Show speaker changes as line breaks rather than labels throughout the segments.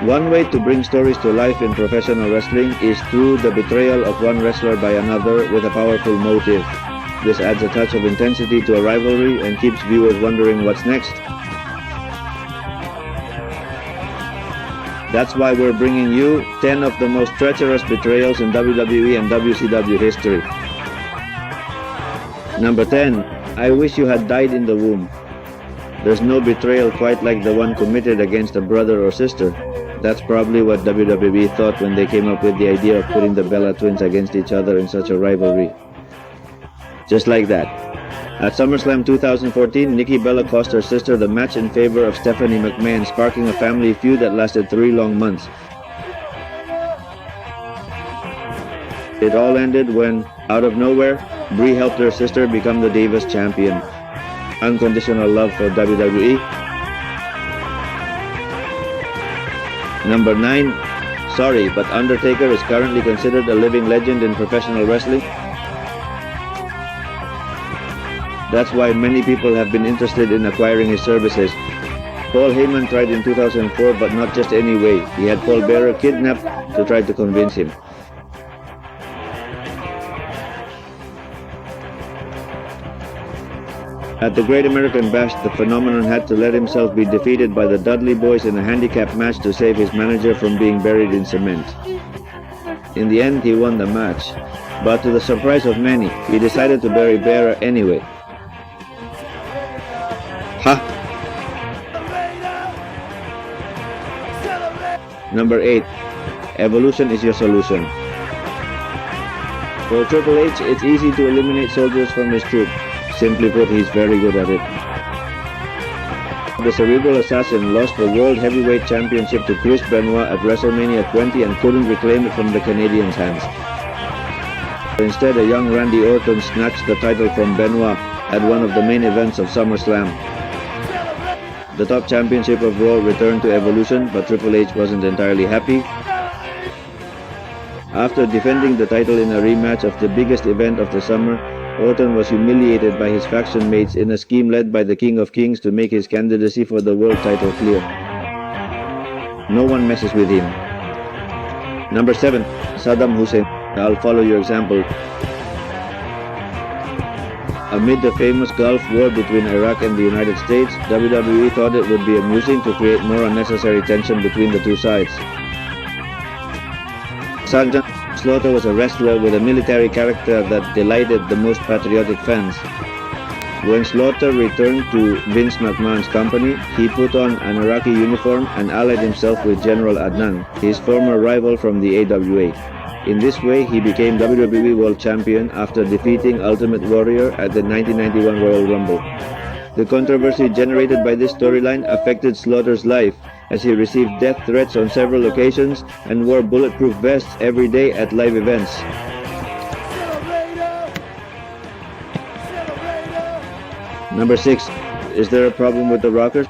One way to bring stories to life in professional wrestling is through the betrayal of one wrestler by another with a powerful motive. This adds a touch of intensity to a rivalry and keeps viewers wondering what's next. That's why we're bringing you 10 of the most treacherous betrayals in WWE and WCW history. Number 10. I wish you had died in the womb. There's no betrayal quite like the one committed against a brother or sister. That's probably what WWE thought when they came up with the idea of putting the Bella twins against each other in such a rivalry. Just like that. At SummerSlam 2014, Nikki Bella cost her sister the match in favor of Stephanie McMahon, sparking a family feud that lasted 3 long months. It all ended when, out of nowhere, Brie helped her sister become the Divas champion. Unconditional love for WWE. Number 9. Sorry, but Undertaker is currently considered a living legend in professional wrestling. That's why many people have been interested in acquiring his services. Paul Heyman tried in 2004, but not just any way. He had Paul Bearer kidnapped to try to convince him. At the Great American Bash, the Phenomenon had to let himself be defeated by the Dudley Boys in a handicap match to save his manager from being buried in cement. In the end, he won the match, but to the surprise of many, he decided to bury Bearer anyway. Number 8. Evolution is your solution. For Triple H, it's easy to eliminate soldiers from his troop. Simply put, he's very good at it. The Cerebral Assassin lost the World Heavyweight Championship to Chris Benoit at WrestleMania 20 and couldn't reclaim it from the Canadian's hands. Instead, a young Randy Orton snatched the title from Benoit at one of the main events of SummerSlam. The top championship of Raw returned to Evolution, but Triple H wasn't entirely happy. After defending the title in a rematch of the biggest event of the summer, Orton was humiliated by his faction mates in a scheme led by the King of Kings to make his candidacy for the world title clear. No one messes with him. Number 7. Saddam Hussein. I'll follow your example. Amid the famous Gulf War between Iraq and the United States, WWE thought it would be amusing to create more unnecessary tension between the two sides. Sergeant Slaughter was a wrestler with a military character that delighted the most patriotic fans. When Slaughter returned to Vince McMahon's company, he put on an Iraqi uniform and allied himself with General Adnan, his former rival from the AWA. In this way, he became WWE World Champion after defeating Ultimate Warrior at the 1991 Royal Rumble. The controversy generated by this storyline affected Slaughter's life, as he received death threats on several occasions and wore bulletproof vests every day at live events. Number 6. Is there a problem with the Rockers?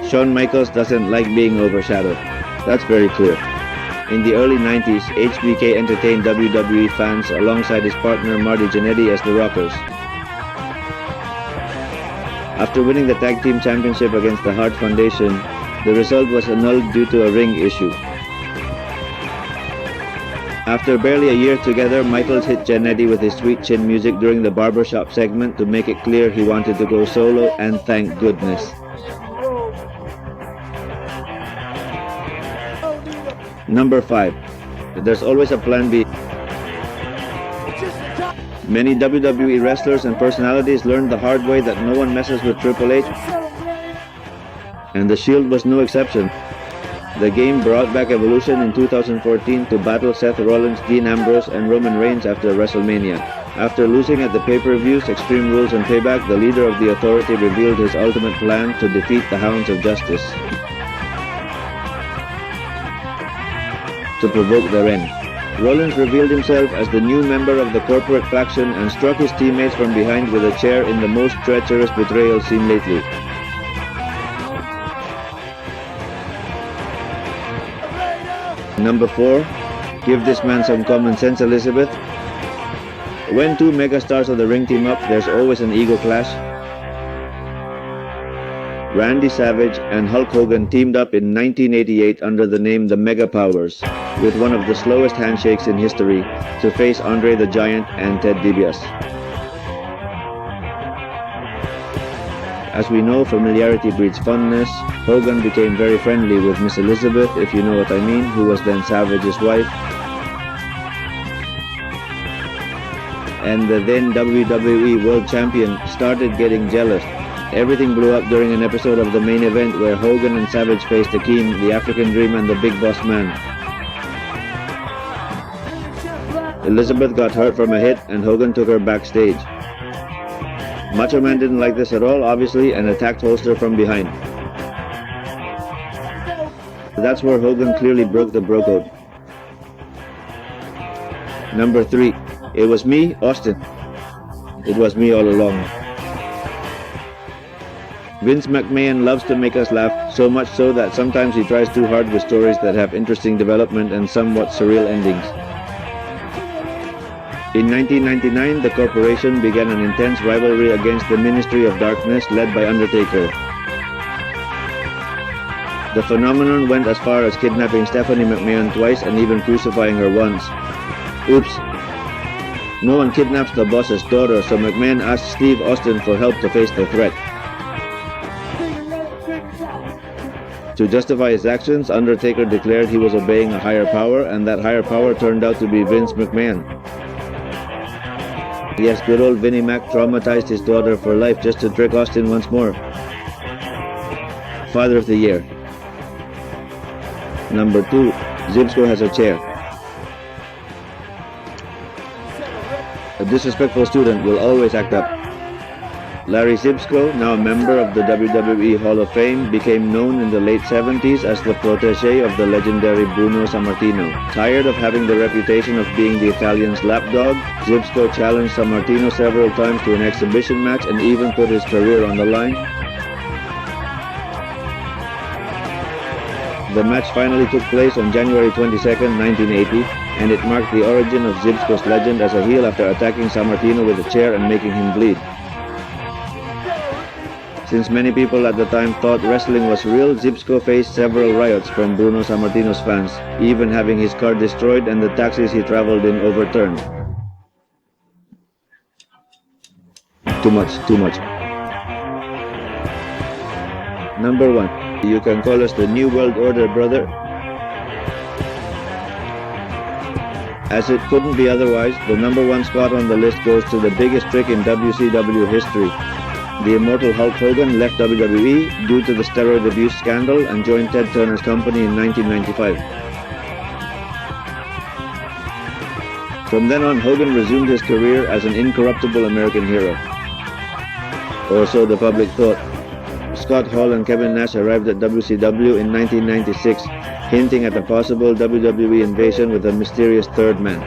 Shawn Michaels doesn't like being overshadowed. That's very clear. In the early 90s, HBK entertained WWE fans alongside his partner Marty Jannetty as the Rockers. After winning the Tag Team Championship against the Hart Foundation, the result was annulled due to a ring issue. After barely a year together, Michaels hit Jannetty with his sweet chin music during the barbershop segment to make it clear he wanted to go solo, and thank goodness. Number 5. There's always a plan B. Many WWE wrestlers and personalities learned the hard way that no one messes with Triple H, and the Shield was no exception. The game brought back Evolution in 2014 to battle Seth Rollins, Dean Ambrose, and Roman Reigns after WrestleMania. After losing at the pay-per-views, Extreme Rules, and Payback, the leader of the Authority revealed his ultimate plan to defeat the Hounds of Justice, to provoke their end. Rollins revealed himself as the new member of the corporate faction and struck his teammates from behind with a chair in the most treacherous betrayal seen lately. Number 4. Give this man some common sense, Elizabeth. When two megastars of the ring team up, there's always an ego clash. Randy Savage and Hulk Hogan teamed up in 1988 under the name the Mega Powers, with one of the slowest handshakes in history, to face Andre the Giant and Ted DiBiase. As we know, familiarity breeds fondness. Hogan became very friendly with Miss Elizabeth, if you know what I mean, who was then Savage's wife. And the then WWE World Champion started getting jealous. Everything blew up during an episode of the main event where Hogan and Savage faced Akeem, the African Dream, and the Big Boss Man. Elizabeth got hurt from a hit and Hogan took her backstage. Macho Man didn't like this at all, obviously, and attacked Holster from behind. That's where Hogan clearly broke the bro code. Number 3. It was me, Austin. It was me all along. Vince McMahon loves to make us laugh, so much so that sometimes he tries too hard with stories that have interesting development and somewhat surreal endings. In 1999, the corporation began an intense rivalry against the Ministry of Darkness led by Undertaker. The phenomenon went as far as kidnapping Stephanie McMahon twice and even crucifying her once. Oops. No one kidnaps the boss's daughter, so McMahon asked Steve Austin for help to face the threat. To justify his actions, Undertaker declared he was obeying a higher power, and that higher power turned out to be Vince McMahon. Yes, good old Vinnie Mac traumatized his daughter for life just to trick Austin once more. Father of the Year. Number 2. Zbyszko has a chair. A disrespectful student will always act up. Larry Zbyszko, now a member of the WWE Hall of Fame, became known in the late 70s as the protege of the legendary Bruno Sammartino. Tired of having the reputation of being the Italian's lapdog, Zbyszko challenged Sammartino several times to an exhibition match and even put his career on the line. The match finally took place on January 22, 1980, and it marked the origin of Zbyszko's legend as a heel after attacking Sammartino with a chair and making him bleed. Since many people at the time thought wrestling was real, Zbyszko faced several riots from Bruno Sammartino's fans, even having his car destroyed and the taxis he traveled in overturned. Too much. Number 1. You can call us the New World Order, brother. As it couldn't be otherwise, the number 1 spot on the list goes to the biggest trick in WCW history. The immortal Hulk Hogan left WWE due to the steroid abuse scandal and joined Ted Turner's company in 1995. From then on, Hogan resumed his career as an incorruptible American hero. Or so the public thought. Scott Hall and Kevin Nash arrived at WCW in 1996, hinting at a possible WWE invasion with a mysterious third man.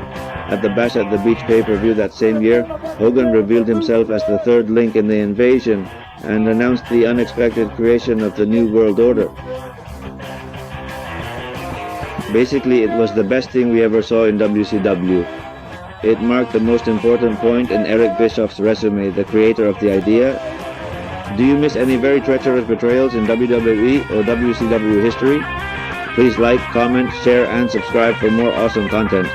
At the Bash at the Beach pay-per-view that same year, Hogan revealed himself as the third link in the invasion and announced the unexpected creation of the New World Order. Basically, it was the best thing we ever saw in WCW. It marked the most important point in Eric Bischoff's resume, the creator of the idea. Do you miss any very treacherous betrayals in WWE or WCW history? Please like, comment, share, and subscribe for more awesome content.